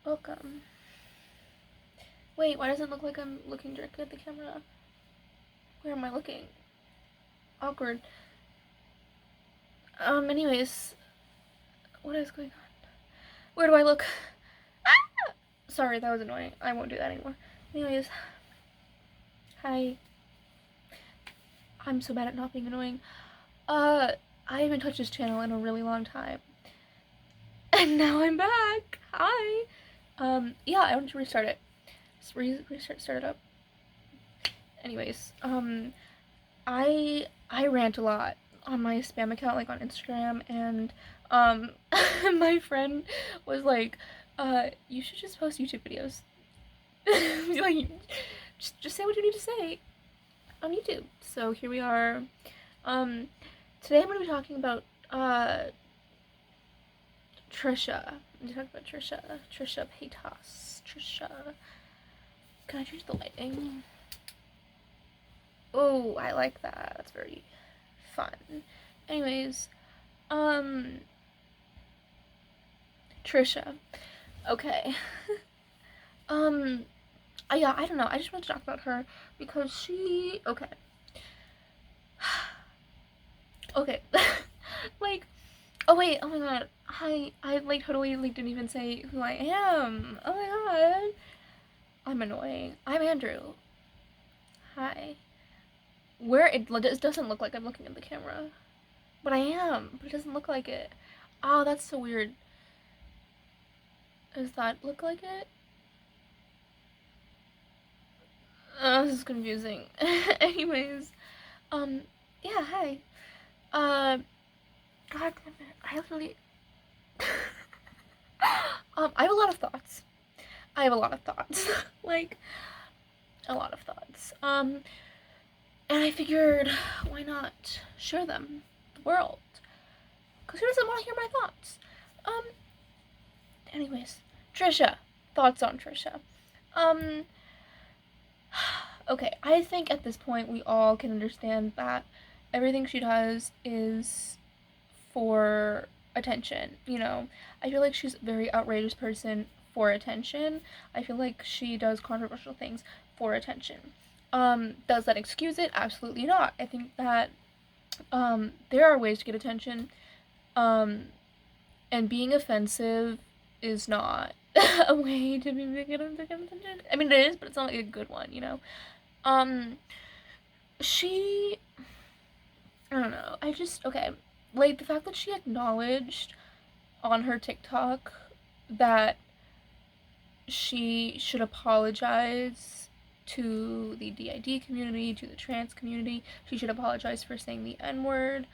Welcome. Wait, why does it look like I'm looking directly at the camera? Where am I looking? Awkward. Anyways, what is going on? Where do I look? Ah! Sorry, that was annoying. I won't do that anymore. Anyways, hi. I'm so bad at not being annoying. I haven't touched this channel in a really long time. And now I'm back. Hi. Yeah, I wanted to restart it. Start it up. Anyways, I rant a lot on my spam account, like on Instagram, and my friend was like, you should just post YouTube videos. Like, just say what you need to say on YouTube. So here we are. Today I'm gonna be talking about Trisha. I'm gonna talk about Trisha Paytas. Trisha. Can I change the lighting? Oh, I like that. That's very fun. Anyways, Trisha. Okay. Yeah, I don't know. I just want to talk about her because she. Okay. Okay. Like, oh wait, oh my god. I like totally like didn't even say who I am. Oh my god. I'm annoying. I'm Andrew. Hi. Where it doesn't look like I'm looking at the camera. But I am, but it doesn't look like it. Oh, that's so weird. Does that look like it? This is confusing. Anyways, yeah, hi. God damn it. I literally I have a lot of thoughts. I have a lot of thoughts. Like, a lot of thoughts. And I figured, why not share them with the world? Because who doesn't want to hear my thoughts? Anyways, Trisha. Thoughts on Trisha. Okay, I think at this point we all can understand that everything she does is for attention, you know. I feel like she's a very outrageous person for attention. I feel like she does controversial things for attention. Does that excuse it? Absolutely not. I think that there are ways to get attention, and being offensive is not a way to get attention. I mean, it is, but it's not like a good one, you know. She, I don't know. Okay, like the fact that she acknowledged on her TikTok that she should apologize to the DID community, to the trans community. She should apologize for saying the N-word.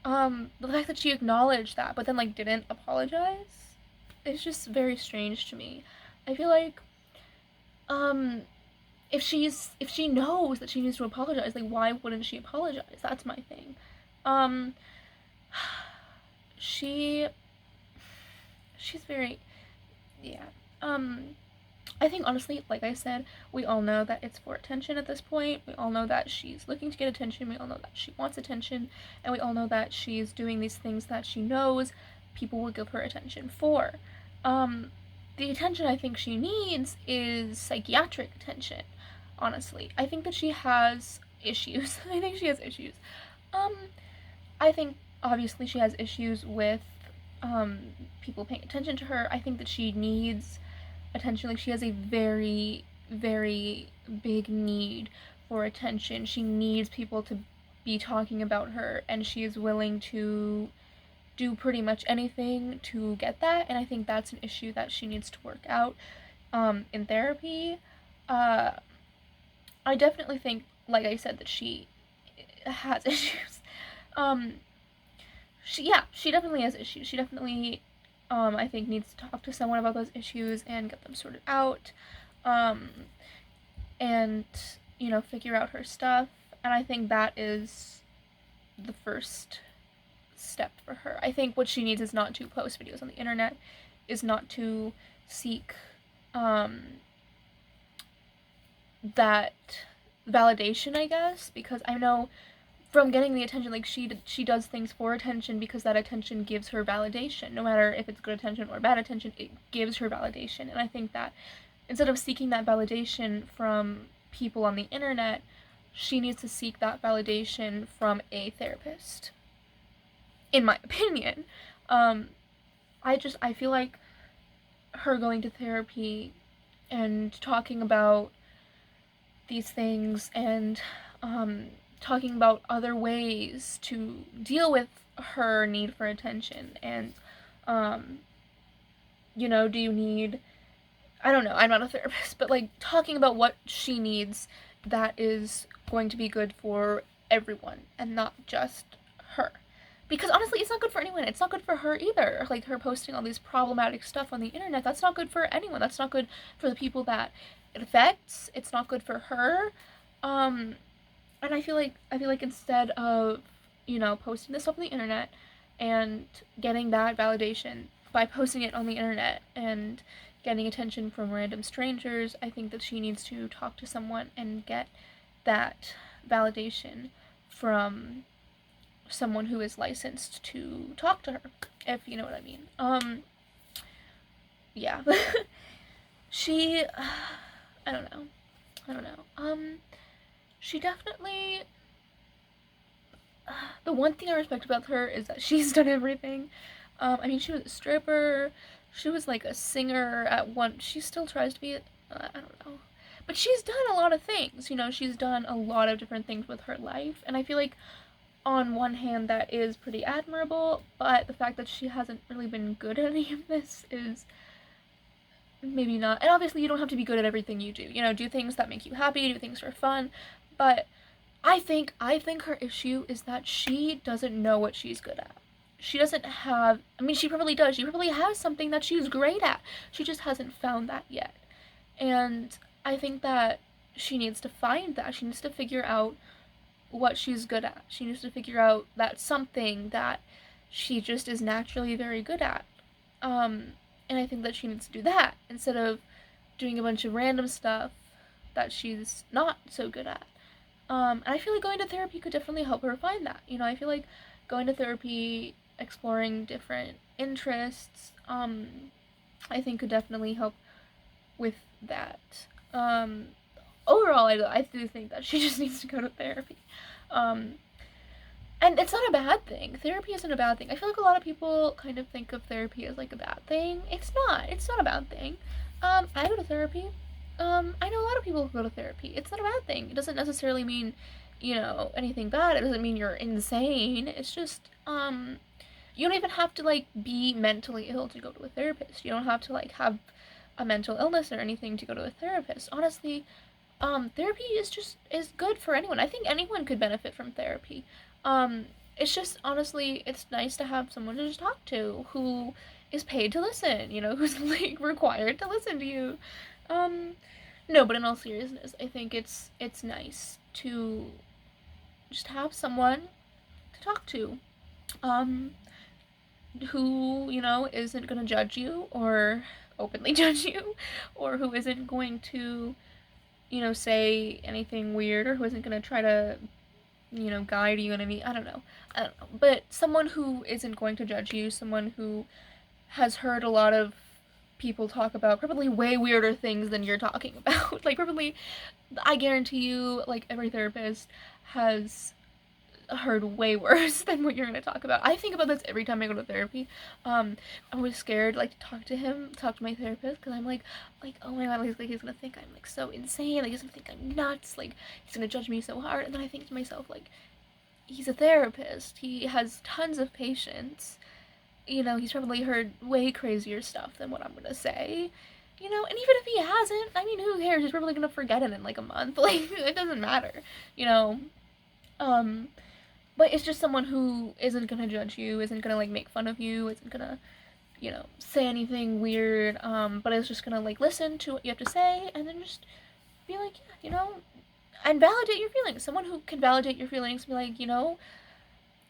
The fact that she acknowledged that, but then, like, didn't apologize, it's just very strange to me. I feel like, if she knows that she needs to apologize, like, why wouldn't she apologize? That's my thing. She's very, yeah. I think honestly, like I said, we all know that it's for attention at this point. We all know that she's looking to get attention. We all know that she wants attention. And we all know that she's doing these things that she knows people will give her attention for. The attention I think she needs is psychiatric attention, honestly. I think that she has issues. I think she has issues. I think obviously she has issues with people paying attention to her. I think that she needs attention. Like, she has a very, very big need for attention. She needs people to be talking about her, and she is willing to do pretty much anything to get that, and I think that's an issue that she needs to work out in therapy. I definitely think, like I said, that she has issues. She definitely has issues. She definitely, I think, needs to talk to someone about those issues and get them sorted out, and, you know, figure out her stuff. And I think that is the first step for her. I think what she needs is not to post videos on the internet, is not to seek, that validation, I guess, because I know from getting the attention. Like, she does things for attention because that attention gives her validation. No matter if it's good attention or bad attention, it gives her validation. And I think that instead of seeking that validation from people on the internet, she needs to seek that validation from a therapist, in my opinion. I feel like her going to therapy and talking about these things, and talking about other ways to deal with her need for attention, and um, do you need, I don't know, I'm not a therapist, but like talking about what she needs that is going to be good for everyone and not just her. Because honestly, it's not good for anyone. It's not good for her either. Like, her posting all these problematic stuff on the internet, that's not good for anyone. That's not good for the people that it affects. It's not good for her. Um, and I feel like instead of, posting this up on the internet and getting that validation by posting it on the internet and getting attention from random strangers, I think that she needs to talk to someone and get that validation from someone who is licensed to talk to her, if you know what I mean. Yeah. She, I don't know. I don't know. She definitely, the one thing I respect about her is that she's done everything. I mean, she was a stripper, she was like a singer at one, she still tries to be, I don't know. But she's done a lot of things, she's done a lot of different things with her life, and I feel like on one hand that is pretty admirable, but the fact that she hasn't really been good at any of this is maybe not. And obviously you don't have to be good at everything you do. Do things that make you happy, do things for fun, but I think her issue is that she doesn't know what she's good at. She doesn't have, I mean, she probably does. She probably has something that she's great at. She just hasn't found that yet. And I think that she needs to find that. She needs to figure out what she's good at. She needs to figure out that something that she just is naturally very good at. And I think that she needs to do that instead of doing a bunch of random stuff that she's not so good at. And I feel like going to therapy could definitely help her find that. I feel like going to therapy, exploring different interests, I think could definitely help with that. Overall, I do think that she just needs to go to therapy. Um, and it's not a bad thing. Therapy isn't a bad thing. I feel like a lot of people kind of think of therapy as like a bad thing. It's not. It's not a bad thing. I go to therapy. I know a lot of people who go to therapy. It's not a bad thing. It doesn't necessarily mean, anything bad. It doesn't mean you're insane. It's just, you don't even have to like be mentally ill to go to a therapist. You don't have to like have a mental illness or anything to go to a therapist. Honestly, therapy is good for anyone. I think anyone could benefit from therapy. It's just honestly, it's nice to have someone to just talk to who is paid to listen. Who's like required to listen to you. No, but in all seriousness, I think it's nice to just have someone to talk to. Um, who, isn't gonna judge you or openly judge you, or who isn't going to, say anything weird, or who isn't gonna try to, guide you in any, I don't know, but someone who isn't going to judge you, someone who has heard a lot of people talk about probably way weirder things than you're talking about. Like, probably, I guarantee you, like, every therapist has heard way worse than what you're gonna talk about. I think about this every time I go to therapy. I'm always scared, like, to talk to my therapist, because I'm like, oh my god, like, he's gonna think I'm, like, so insane, like, he's gonna think I'm nuts, like, he's gonna judge me so hard, and then I think to myself, like, he's a therapist, he has tons of patience, he's probably heard way crazier stuff than what I'm gonna say, and even if he hasn't, I mean, who cares, he's probably gonna forget it in, like, a month, like, it doesn't matter, um, but it's just someone who isn't gonna judge you, isn't gonna like make fun of you, isn't gonna, say anything weird, but is just gonna like listen to what you have to say and then just be like, yeah, and validate your feelings. Someone who can validate your feelings, be like,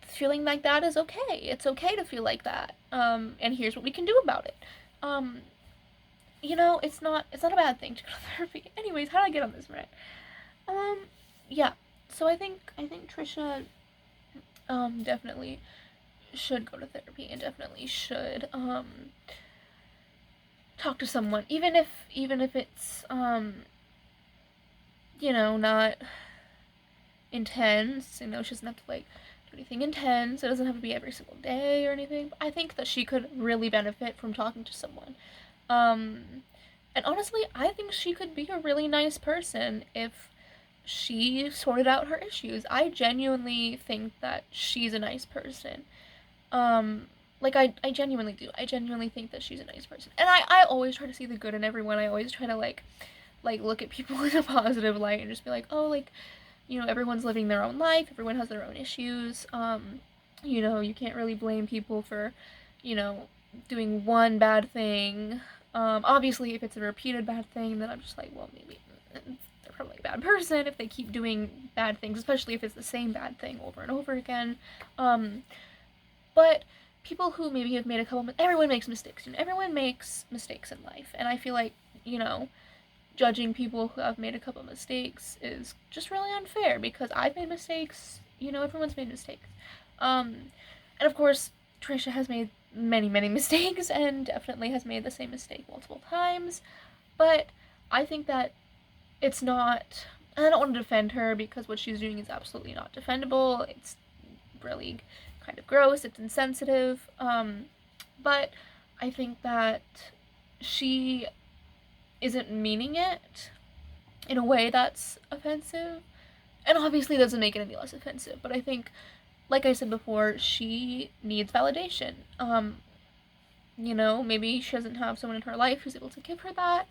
feeling like that is okay. It's okay to feel like that. And here's what we can do about it. It's not a bad thing to go to therapy. Anyways, how did I get on this rant? Yeah. So I think Trisha definitely should go to therapy and definitely should talk to someone, even if it's not intense. She doesn't have to like do anything intense. It doesn't have to be every single day or anything. But I think that she could really benefit from talking to someone. Um, and honestly, I think she could be a really nice person if she sorted out her issues. I genuinely think that she's a nice person. Um, like I genuinely do. I genuinely think that she's a nice person. And I always try to see the good in everyone. I always try to like look at people in a positive light and just be like, oh, like, everyone's living their own life, everyone has their own issues. You can't really blame people for, you know, doing one bad thing. Obviously, if it's a repeated bad thing, then I'm just like, well, maybe they're probably a bad person if they keep doing bad things, especially if it's the same bad thing over and over again. Um, but people who maybe have made a couple, everyone makes mistakes. Everyone makes mistakes in life, and I feel like, you know, judging people who have made a couple mistakes is just really unfair because I've made mistakes. Everyone's made mistakes. And of course, Trisha has made many, many mistakes and definitely has made the same mistake multiple times. But I think that it's not. I don't want to defend her because what she's doing is absolutely not defendable. It's really kind of gross. It's insensitive. But I think that she isn't meaning it in a way that's offensive. And obviously, it doesn't make it any less offensive. But I think, like I said before, she needs validation. Maybe she doesn't have someone in her life who's able to give her that.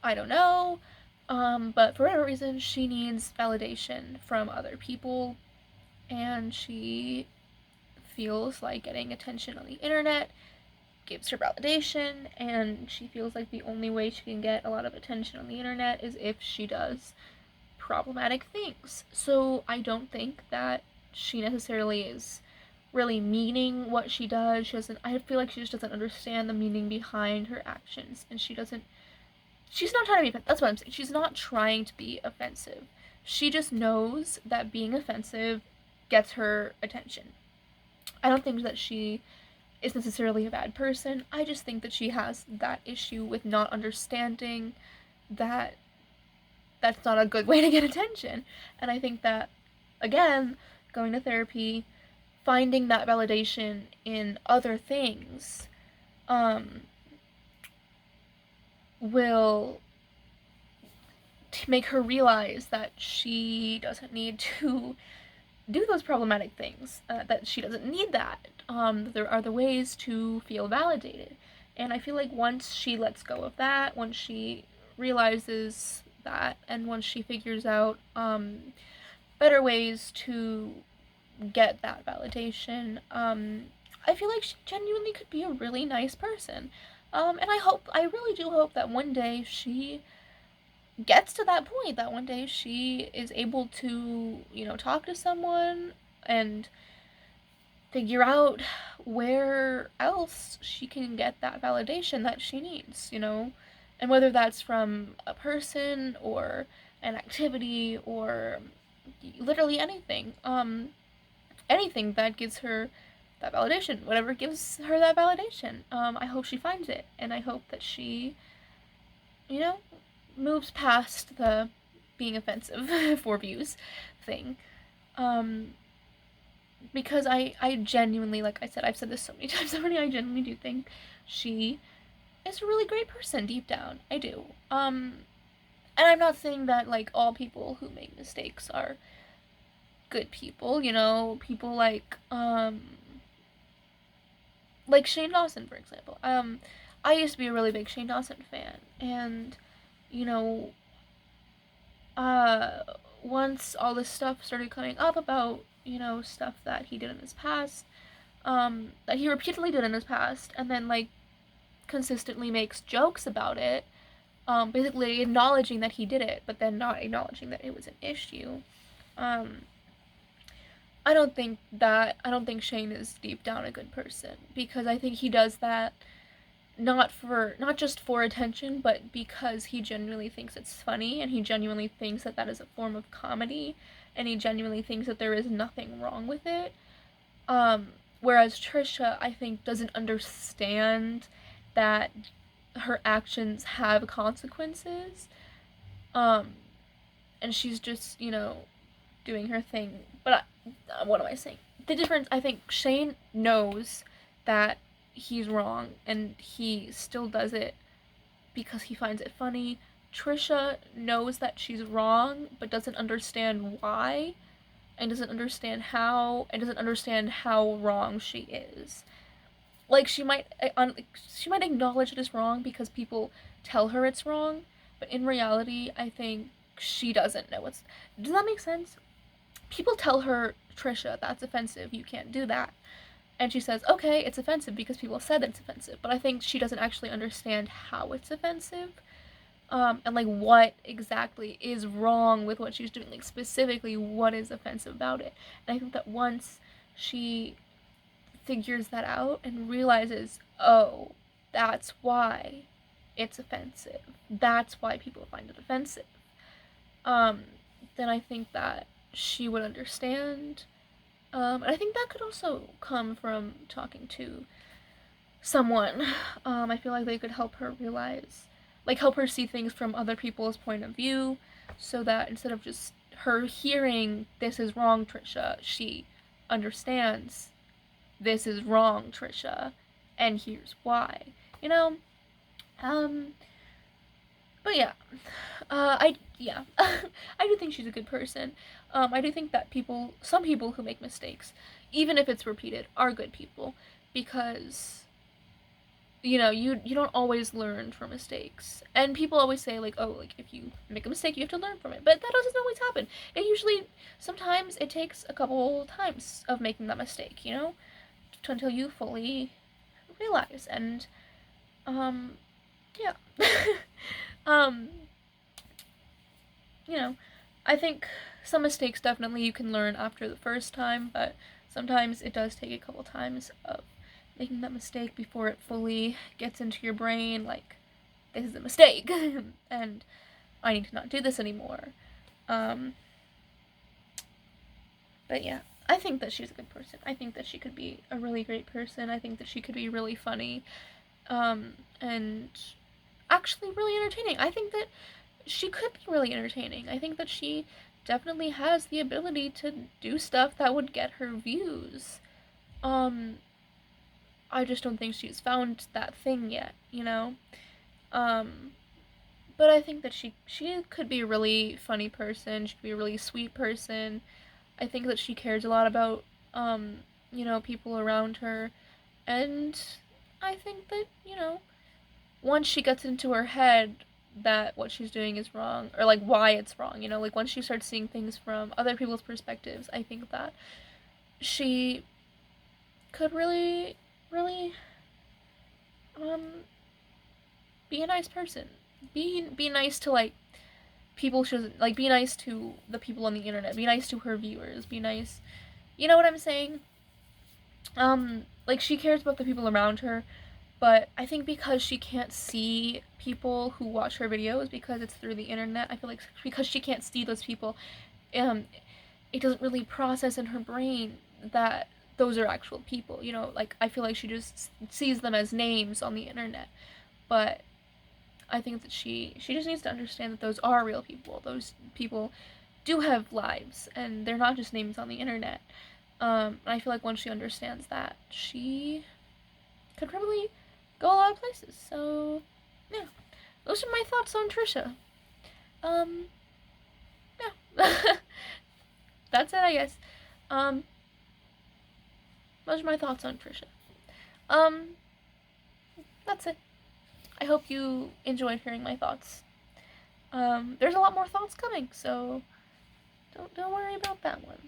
I don't know. But for whatever reason, she needs validation from other people. And she feels like getting attention on the internet gives her validation, and she feels like the only way she can get a lot of attention on the internet is if she does problematic things. So I don't think that she necessarily is really meaning what she does. I feel like she just doesn't understand the meaning behind her actions, and she's not trying to be offensive. That's what I'm saying. She's not trying to be offensive. She just knows that being offensive gets her attention. I don't think that she is necessarily a bad person. I just think that she has that issue with not understanding that that's not a good way to get attention. And I think that, again, going to therapy, finding that validation in other things, will make her realize that she doesn't need to do those problematic things, that she doesn't need that. There are the ways to feel validated. And I feel like once she lets go of that, once she realizes that, and once she figures out better ways to get that validation, I feel like she genuinely could be a really nice person. And I really do hope that one day she gets to that point, that one day she is able to, talk to someone and figure out where else she can get that validation that she needs, and whether that's from a person or an activity or literally anything, anything that gives her that validation, whatever gives her that validation. I hope she finds it, and I hope that she, you know, moves past the being offensive for views thing. Because I genuinely, like I said, I've said this so many times already, I genuinely do think she is a really great person deep down. I do. And I'm not saying that, like, all people who make mistakes are good people, people like Shane Dawson, for example. I used to be a really big Shane Dawson fan, and, you know, uh, once all this stuff started coming up about, stuff that he did in his past, that he repeatedly did in his past, and then, like, consistently makes jokes about it, basically acknowledging that he did it, but then not acknowledging that it was an issue. Um, I don't think Shane is deep down a good person, because I think he does that not just for attention, but because he genuinely thinks it's funny, and he genuinely thinks that that is a form of comedy, and he genuinely thinks that there is nothing wrong with it. Um, Whereas Trisha, I think, doesn't understand that her actions have consequences. Um, and she's just, doing her thing. But what am I saying? The difference, I think, Shane knows that he's wrong, and he still does it because he finds it funny. Trisha knows that she's wrong, but doesn't understand why, and doesn't understand how, and doesn't understand how wrong she is. Like she might acknowledge it is wrong because people tell her it's wrong, but in reality, I think she doesn't know what's. Does that make sense? People tell her, Trisha, that's offensive. You can't do that. And she says, okay, it's offensive because people said it's offensive. But I think she doesn't actually understand how it's offensive. And like what exactly is wrong with what she's doing. Like specifically what is offensive about it. And I think that once she figures that out and realizes, oh, that's why it's offensive. That's why people find it offensive. Um, then I think that she would understand. And I think that could also come from talking to someone. I feel like they could help her realize, like, help her see things from other people's point of view, so that instead of just her hearing, this is wrong, Trisha, she understands, this is wrong, Trisha, and here's why. You know? Um, but yeah. Yeah. I do think she's a good person. I do think that some people who make mistakes, even if it's repeated, are good people. Because, you don't always learn from mistakes. And people always say, like, oh, like, if you make a mistake, you have to learn from it. But that doesn't always happen. Sometimes it takes a couple times of making that mistake, until you fully realize. And, um, yeah. um, you know, I think some mistakes definitely you can learn after the first time, but sometimes it does take a couple times of making that mistake before it fully gets into your brain, like, this is a mistake, and I need to not do this anymore. Um, but yeah, I think that she's a good person. I think that she could be a really great person. I think that she could be really funny, and actually really entertaining. I think that she could be really entertaining. I think that she definitely has the ability to do stuff that would get her views. Um, I just don't think she's found that thing yet. Um, but I think that she could be a really funny person. She could be a really sweet person. I think that she cares a lot about people around her, and I think that once she gets into her head that what she's doing is wrong, or like why it's wrong, like once she starts seeing things from other people's perspectives, I think that she could really, really, um, be a nice person. Be nice to like people should like be nice to the people on the internet. Be nice to her viewers. Be nice. You know what I'm saying? Like she cares about the people around her, but I think because she can't see people who watch her videos because it's through the internet, I feel like because she can't see those people, um, it doesn't really process in her brain that those are actual people. Like I feel like she just sees them as names on the internet. But I think that she just needs to understand that those are real people. Those people do have lives, and they're not just names on the internet. And I feel like once she understands that, she could probably go a lot of places. So, yeah, those are my thoughts on Trisha. Um, yeah, that's it, I guess. Um, those are my thoughts on Trisha. Um, that's it. I hope you enjoyed hearing my thoughts. There's a lot more thoughts coming, so don't worry about that one.